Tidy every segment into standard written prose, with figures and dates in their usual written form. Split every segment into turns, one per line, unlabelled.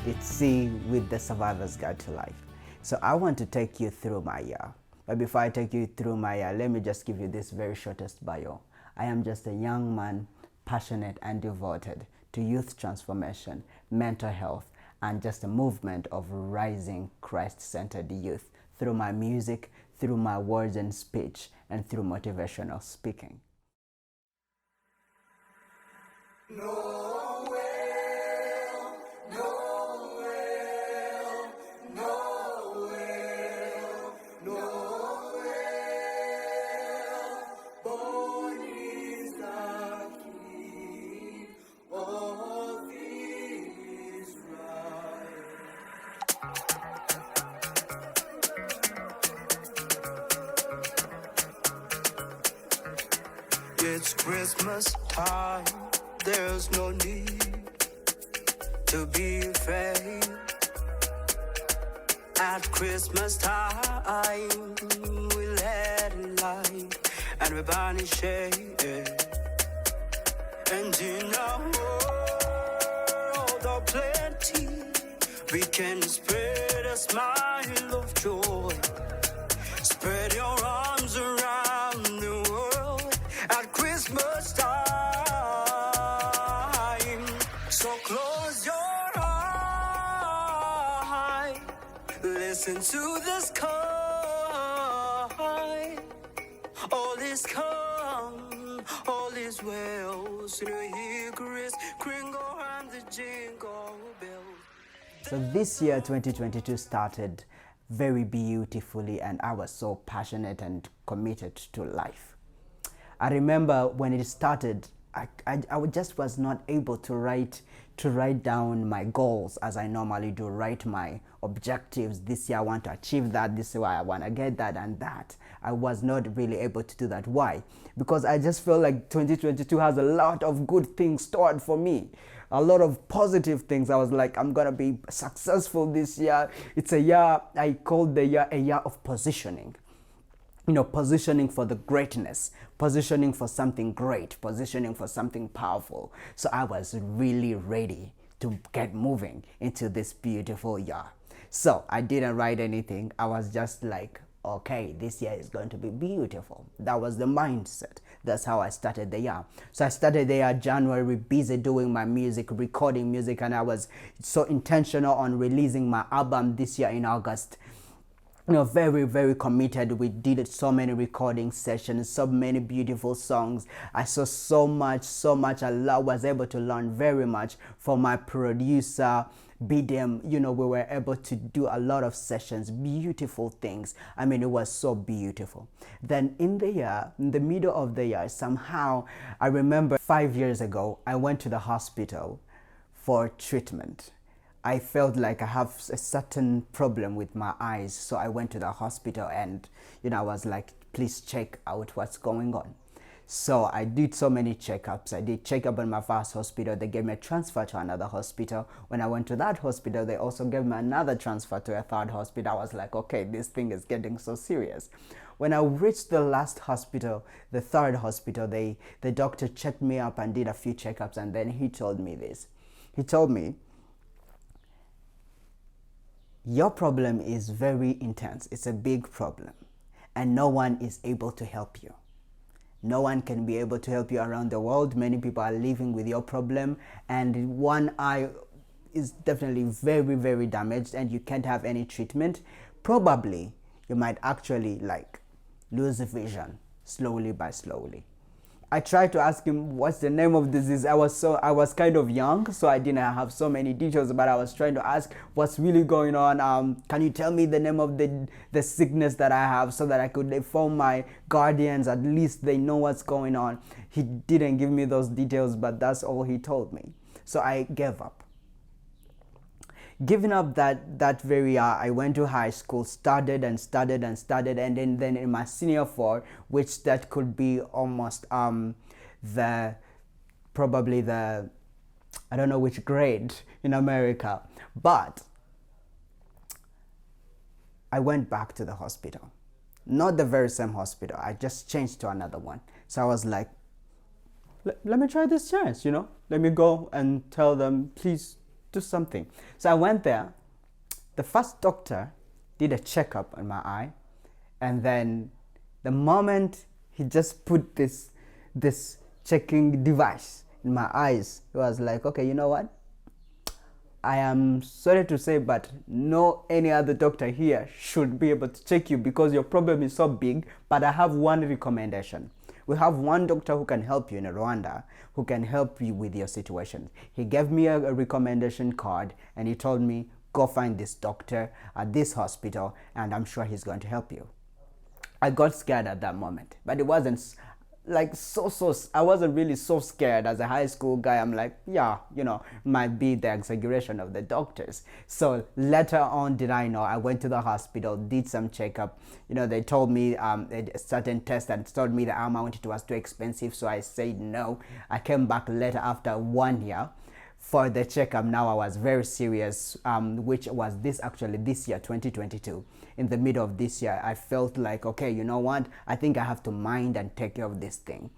It's SEE with the Survivor's Guide to Life. So I want to take you through my year. But before I take you through my year, let me just give you this very shortest bio. I am just a young man, passionate and devoted to youth transformation, mental health, and just a movement of rising Christ-centered youth through my music, through my words and speech, and through motivational speaking.
It's Christmas time, there's no need to be afraid. At Christmas time, we let it light and we banish it. And in a world of plenty, we can spread a smile of joy. Spread your arms around the world at Christmas time. So close your eyes, listen to the sky. All is calm, all is well. So you hear Chris Kringle and the jingle bells.
So this year, 2022, started very beautifully, and I was so passionate and committed to life. I remember when it started, I just was not able to write down my goals as I normally do, write my objectives. This year I want to achieve that, this year I want to get that and that. I was not really able to do that. Why? Because I just felt like 2022 has a lot of good things stored for me. A lot of positive things. I was like, I'm gonna be successful this year. It's a year, I called the year a year of positioning. You know, positioning for the greatness, positioning for something great, positioning for something powerful. So I was really ready to get moving into this beautiful year. So I didn't write anything. I was just like, okay, this year is going to be beautiful. That was the mindset. That's how I started the year. So I started the year January, busy doing my music, recording music, and I was so intentional on releasing my album this year in August. You know, very, very committed. We did so many recording sessions, so many beautiful songs. I saw so much. I was able to learn very much from my producer, BDM. You know, we were able to do a lot of sessions, beautiful things. I mean, it was so beautiful. Then in the year, in the middle of the year, somehow, I remember 5 years ago, I went to the hospital for treatment. I felt like I have a certain problem with my eyes, so I went to the hospital and, you know, I was like, please check out what's going on. So I did so many checkups. I did checkup in my first hospital. They gave me a transfer to another hospital. When I went to that hospital, they also gave me another transfer to a third hospital. I was like, okay, this thing is getting so serious. When I reached the last hospital, the third hospital, the doctor checked me up and did a few checkups, and then he told me this. He told me, your problem is very intense. It's a big problem, and no one is able to help you. No one can be able to help you around the world. Many people are living with your problem, and one eye is definitely very, very damaged, and you can't have any treatment. Probably you might actually like lose vision slowly by slowly. I tried to ask him what's the name of the disease. I was kind of young, so I didn't have so many details, but I was trying to ask what's really going on. Can you tell me the name of the sickness that I have so that I could inform my guardians, at least they know what's going on. He didn't give me those details, but that's all he told me. So I gave up. Giving up that very year, I went to high school, studied, and then in my senior 4, which that could be almost probably the I don't know which grade in America, but I went back to the hospital. Not the very same hospital, I just changed to another one. So I was like, let me try this chance, you know? Let me go and tell them, please do something. So I went there. The first doctor did a checkup on my eye, and then the moment he just put this checking device in my eyes, he was like, okay, you know what? I am sorry to say, but no any other doctor here should be able to check you because your problem is so big, but I have one recommendation. We have one doctor who can help you in Rwanda, who can help you with your situation. He gave me a recommendation card, and he told me, go find this doctor at this hospital, and I'm sure he's going to help you. I got scared at that moment, but it wasn't like I wasn't really so scared. As a high school guy, I'm like, yeah, might be the exaggeration of the doctors. So later on, did I know, I went to the hospital, did some checkup. They told me a certain test and told me the amount, it was too expensive, so I said no. I came back later after 1 year for the checkup. Now I was very serious, which was this year, 2022. In the middle of this year, I felt like, okay, you know what? I think I have to mind and take care of this thing.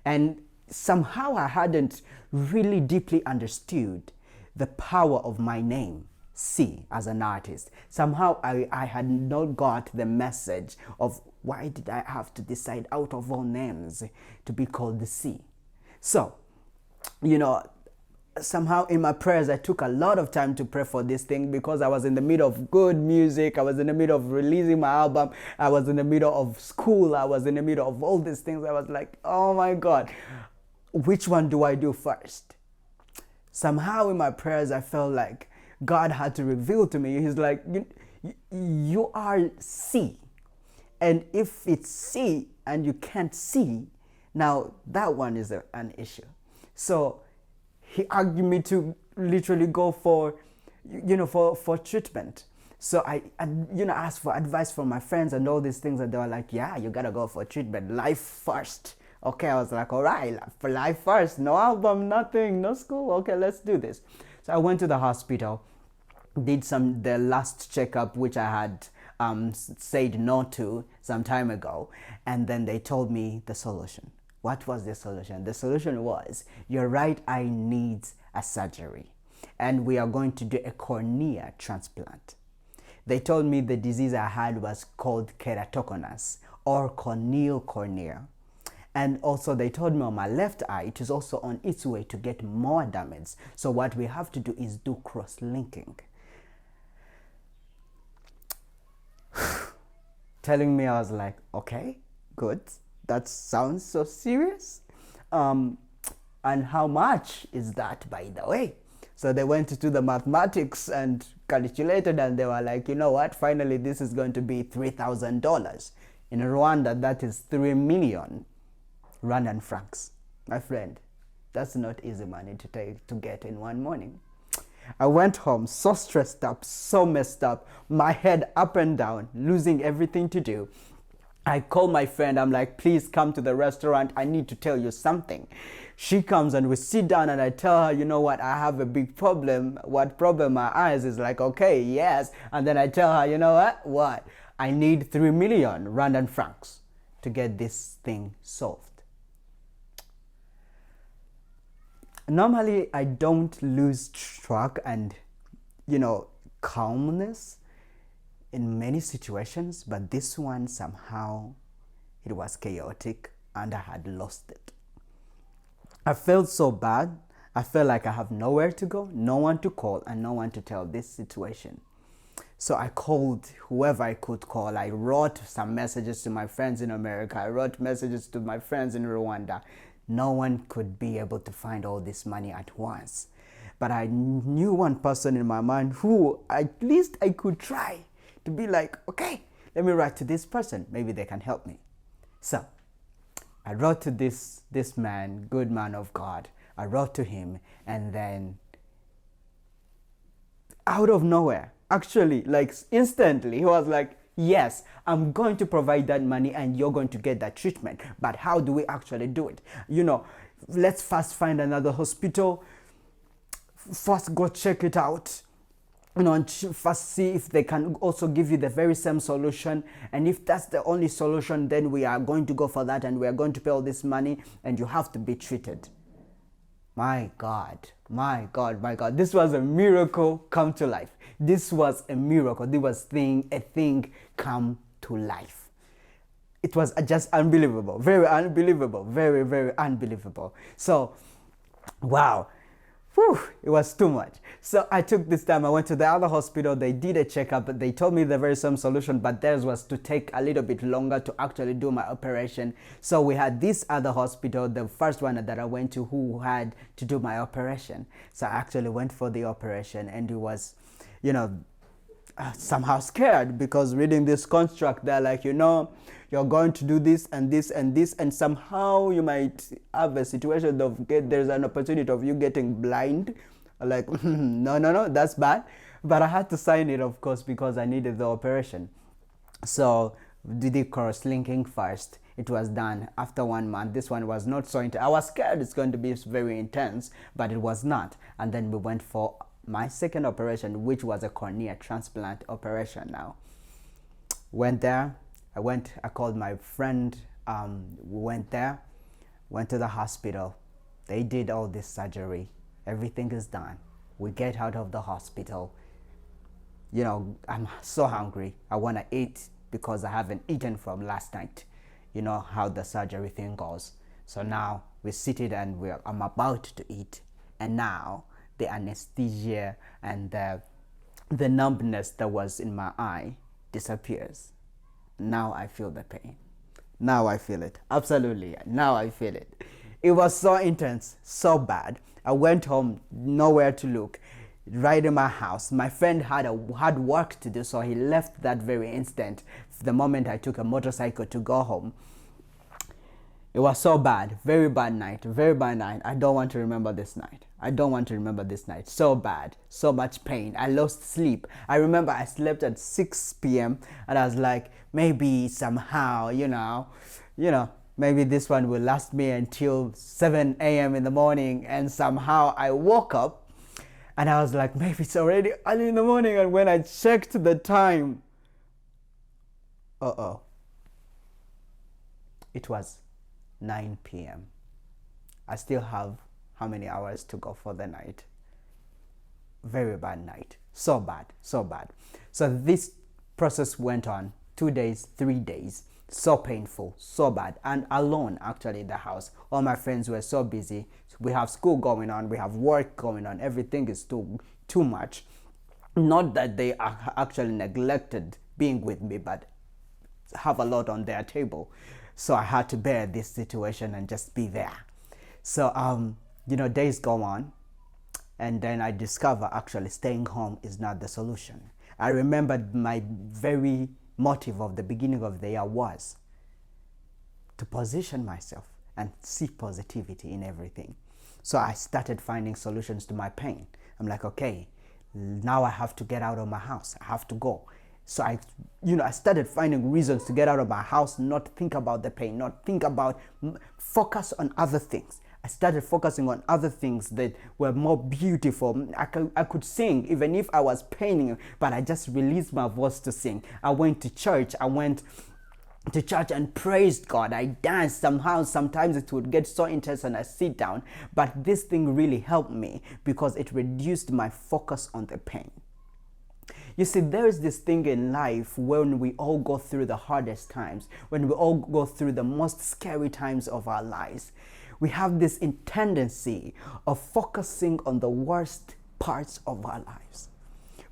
And somehow I hadn't really deeply understood the power of my name, SEE, as an artist. Somehow I had not got the message of why did I have to decide out of all names to be called the SEE. So, somehow in my prayers, I took a lot of time to pray for this thing because I was in the middle of good music. I was in the middle of releasing my album. I was in the middle of school. I was in the middle of all these things. I was like, oh my God, which one do I do first? Somehow in my prayers, I felt like God had to reveal to me. He's like, you are SEE. And if it's SEE and you can't see, now that one is an issue. So he argued me to literally go for treatment. So I asked for advice from my friends and all these things, and they were like, yeah, you gotta go for treatment, life first. Okay, I was like, all right, for life first, no album, nothing, no school. Okay, let's do this. So I went to the hospital, did the last checkup, which I had said no to some time ago, and then they told me the solution. What was the solution? The solution was, your right eye needs a surgery, and we are going to do a cornea transplant. They told me the disease I had was called keratoconus or corneal cornea. And also they told me on my left eye, it is also on its way to get more damage. So what we have to do is do cross-linking. Telling me, I was like, okay, good. That sounds so serious. And how much is that, by the way? So they went to do the mathematics and calculated, and they were like, you know what? Finally, this is going to be $3,000. In Rwanda, that is 3 million Rwandan francs. My friend, that's not easy money to get in one morning. I went home so stressed up, so messed up, my head up and down, losing everything to do. I call my friend, I'm like, please come to the restaurant, I need to tell you something. She comes and we sit down and I tell her, you know what, I have a big problem. What problem? My eyes. Is like, okay, yes. And then I tell her, you know what? I need 3 million Rwandan francs to get this thing solved. Normally, I don't lose track and, calmness in many situations, but this one somehow it was chaotic and I had lost it. I felt so bad. I felt like I have nowhere to go, no one to call, and no one to tell this situation. So I called whoever I could call. I wrote some messages to my friends in America. I wrote messages to my friends in Rwanda. No one could be able to find all this money at once. But I knew one person in my mind who at least I could try to be like, okay, let me write to this person. Maybe they can help me. So I wrote to this man, good man of God. I wrote to him, and then out of nowhere, actually, like instantly, he was like, yes, I'm going to provide that money and you're going to get that treatment. But how do we actually do it? Let's first find another hospital. First go check it out. And first see if they can also give you the very same solution. And if that's the only solution, then we are going to go for that and we are going to pay all this money and you have to be treated. My God, my God, my God. This was a miracle come to life. This was a miracle. This was a thing come to life. It was just unbelievable. Very unbelievable. Very, very unbelievable. So, wow. Whew, it was too much. So I took this time, I went to the other hospital, they did a checkup, they told me the very same solution, but theirs was to take a little bit longer to actually do my operation. So we had this other hospital, the first one that I went to, who had to do my operation. So I actually went for the operation, and it was, somehow scared, because reading this construct, they're like, you're going to do this and this and this, and somehow you might have a situation of there's an opportunity of you getting blind. Like, no, that's bad. But I had to sign it, of course, because I needed the operation. So did the cross-linking first. It was done after 1 month. This one was not so intense. I was scared it's going to be very intense, but it was not. And then we went for my second operation, which was a cornea transplant operation. Now went there, I called my friend, we went there, went to the hospital, they did all this surgery, everything is done. We get out of the hospital, I'm so hungry, I want to eat because I haven't eaten from last night. You know how the surgery thing goes. So now we're seated and I'm about to eat, and now the anesthesia and the numbness that was in my eye disappears. Now I feel the pain. Now I feel it. Absolutely. Now I feel it. It was so intense, so bad. I went home, nowhere to look. Right in my house. My friend had work to do, so he left that very instant. The moment I took a motorcycle to go home. It was so bad. Very bad night. Very bad night. I don't want to remember this night. I don't want to remember this night. So bad. So much pain. I lost sleep. I remember I slept at 6 p.m. and I was like, maybe somehow, maybe this one will last me until 7 a.m. in the morning. And somehow I woke up and I was like, maybe it's already early in the morning. And when I checked the time, it was 9 p.m. I still have how many hours to go for the night? Very bad night. So bad, so bad. So this process went on 2 days, 3 days. So painful, so bad. And alone, actually, in the house. All my friends were so busy. We have school going on, we have work going on. Everything is too much. Not that they are actually neglected being with me, but have a lot on their table. So I had to bear this situation and just be there. So, days go on, and then I discover actually staying home is not the solution. I remembered my very motive of the beginning of the year was to position myself and see positivity in everything. So I started finding solutions to my pain. I'm like, okay, now I have to get out of my house. I have to go. So I started finding reasons to get out of my house, not think about the pain, not think about, focus on other things. I started focusing on other things that were more beautiful. I could sing even if I was paining, but I just released my voice to sing. I went to church. And praised God. I danced somehow. Sometimes it would get so intense and I sit down. But this thing really helped me because it reduced my focus on the pain. You see, there is this thing in life when we all go through the hardest times, when we all go through the most scary times of our lives. We have this tendency of focusing on the worst parts of our lives.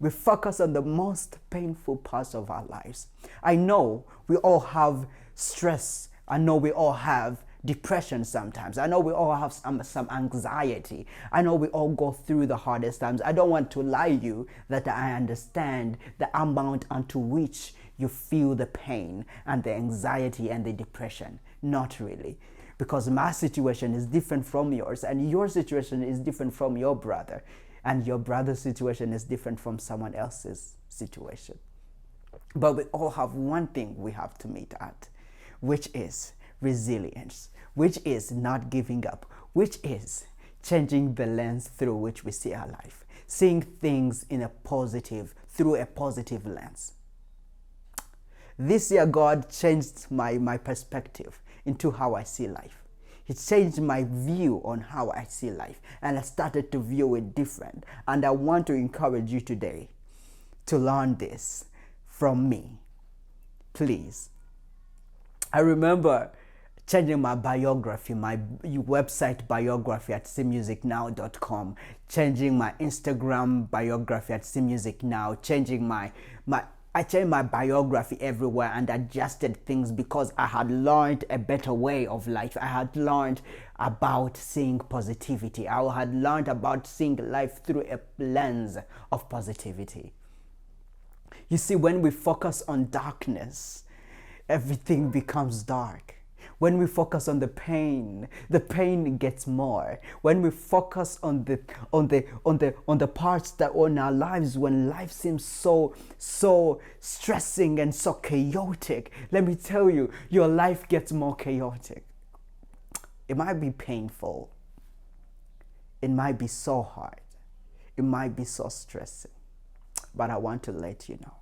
We focus on the most painful parts of our lives. I know we all have stress. I know we all have depression sometimes. I know we all have some anxiety. I know we all go through the hardest times. I don't want to lie to you that I understand the amount unto which you feel the pain and the anxiety and the depression. Not really. Because my situation is different from yours, and your situation is different from your brother, and your brother's situation is different from someone else's situation. But we all have one thing we have to meet at, which is resilience, which is not giving up, which is changing the lens through which we see our life, seeing things through a positive lens. This year, God changed my perspective into how I see life. It changed my view on how I see life, and I started to view it different. And I want to encourage you today to learn this from me. Please. I remember changing my biography, my website biography at seemusicnow.com, changing my Instagram biography at seemusicnow, I changed my biography everywhere and adjusted things because I had learned a better way of life. I had learned about seeing positivity. I had learned about seeing life through a lens of positivity. You see, when we focus on darkness, everything becomes dark. When we focus on the pain gets more. When we focus on the parts that are in our lives, when life seems so stressing and so chaotic, let me tell you, your life gets more chaotic. It might be painful. It might be so hard. It might be so stressing. But I want to let you know,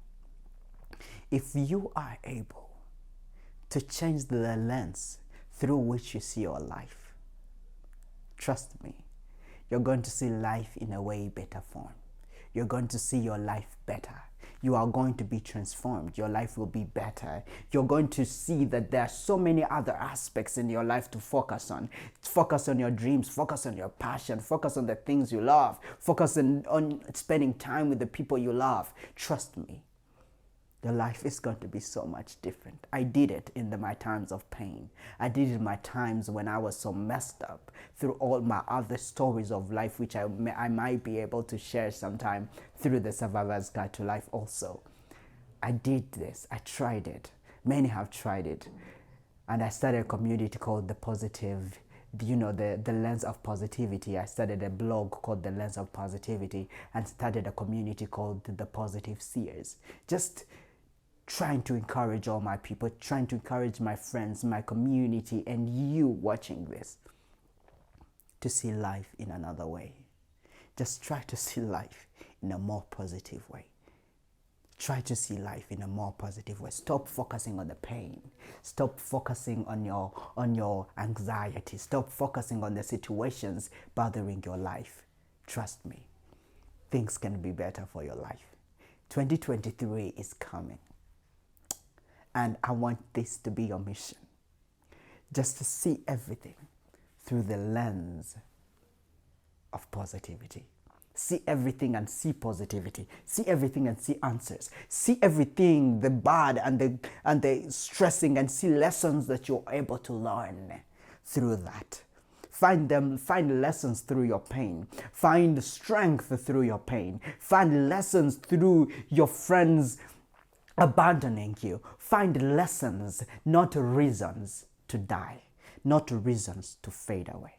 if you are able to change the lens through which you see your life, trust me, you're going to see life in a way better form. You're going to see your life better. You are going to be transformed. Your life will be better. You're going to see that there are so many other aspects in your life to focus on. Focus on your dreams. Focus on your passion. Focus on the things you love. Focus on spending time with the people you love. Trust me, your life is going to be so much different. I did it in my times of pain. I did it in my times when I was so messed up, through all my other stories of life, which I might be able to share sometime through the Survivor's Guide to Life also. I did this. I tried it. Many have tried it. And I started a community called The Lens of Positivity. I started a blog called The Lens of Positivity and started a community called The Positive Seers. Just trying to encourage all my people, trying to encourage my friends, my community, and you watching this to see life in another way. Just try to see life in a more positive way. Try to see life in a more positive way. Stop focusing on the pain. Stop focusing on your anxiety. Stop focusing on the situations bothering your life. Trust me, things can be better for your life. 2023 is coming. And I want this to be your mission. Just to see everything through the lens of positivity. See everything and see positivity. See everything and see answers. See everything, the bad and the stressing, and see lessons that you're able to learn through that. Find lessons through your pain. Find strength through your pain. Find lessons through your friends abandoning you. Find lessons, not reasons to die, not reasons to fade away.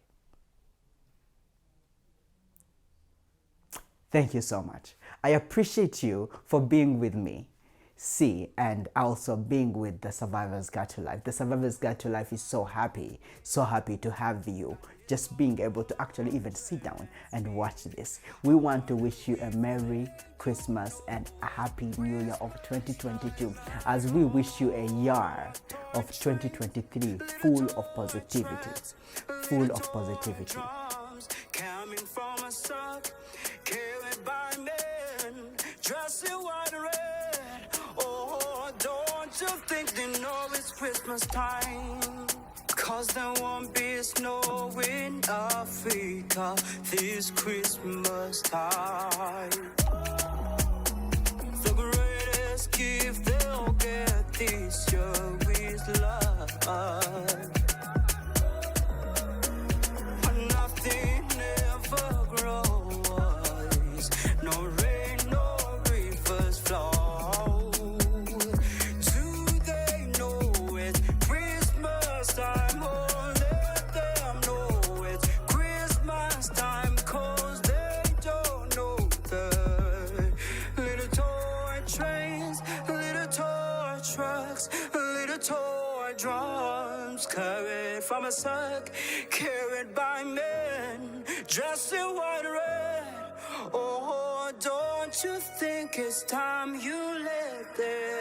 Thank you so much. I appreciate you for being with me, See, and also being with the Survivor's Guide to Life. The Survivor's Guide to Life is so happy to have you just being able to actually even sit down and watch this. We want to wish you a Merry Christmas and a Happy New Year of 2022, as we wish you a year of 2023 full of positivity. Full of positivity.
Coming from a suck, carried by men, dressed in white and red. Oh, don't you think they know it's Christmas time? 'Cause there won't be snow in Africa this Christmas time. The greatest gift they'll get this year is love. Nothing ever grows, no rain, no rivers flow. Do they know it's Christmas time? Oh, let them know it's Christmas time, 'cause they don't know the little toy trains, little toy trucks, little toy drums carried from a sack, carried by men dressed in white and red. Oh, don't you think it's time you let them